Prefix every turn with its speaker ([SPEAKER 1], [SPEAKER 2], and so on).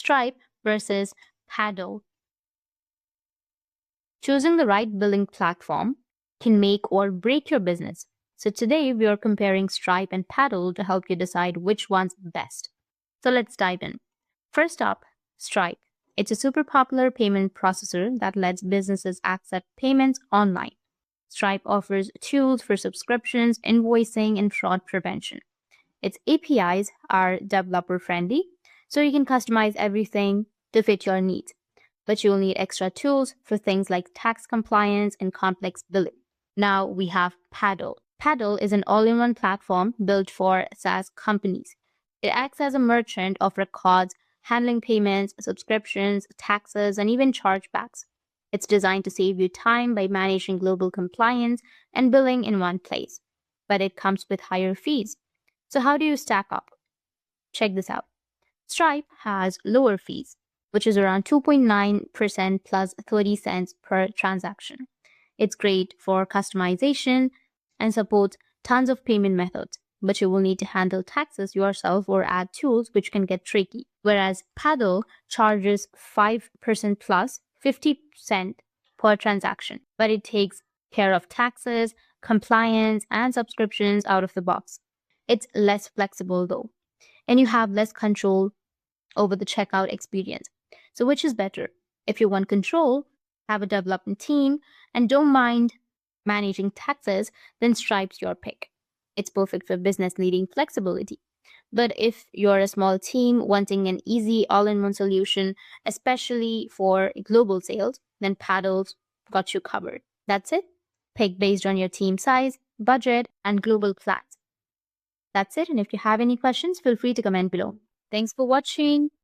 [SPEAKER 1] Stripe versus Paddle. Choosing the right billing platform can make or break your business. So today we are comparing Stripe and Paddle to help you decide which one's best. So let's dive in. First up, Stripe. It's a super popular payment processor that lets businesses accept payments online. Stripe offers tools for subscriptions, invoicing, and fraud prevention. Its APIs are developer-friendly, so you can customize everything to fit your needs. But you'll need extra tools for things like tax compliance and complex billing. Now we have Paddle. Paddle is an all-in-one platform built for SaaS companies. It acts as a merchant of records, handling payments, subscriptions, taxes, and even chargebacks. It's designed to save you time by managing global compliance and billing in one place. But it comes with higher fees. So how do you stack up? Check this out. Stripe has lower fees, which is around 2.9% plus 30 cents per transaction. It's great for customization and supports tons of payment methods, but you will need to handle taxes yourself or add tools, which can get tricky. Whereas Paddle charges 5% plus 50 cents per transaction, but it takes care of taxes, compliance, and subscriptions out of the box. It's less flexible though, and you have less control over the checkout experience. So which is better? If you want control, have a development team, and don't mind managing taxes, then Stripe's your pick. It's perfect for business needing flexibility. But if you're a small team wanting an easy all-in-one solution, especially for global sales, then Paddle's got you covered. That's it. Pick based on your team size, budget, and global plans. That's it. And if you have any questions, feel free to comment below. Thanks for watching.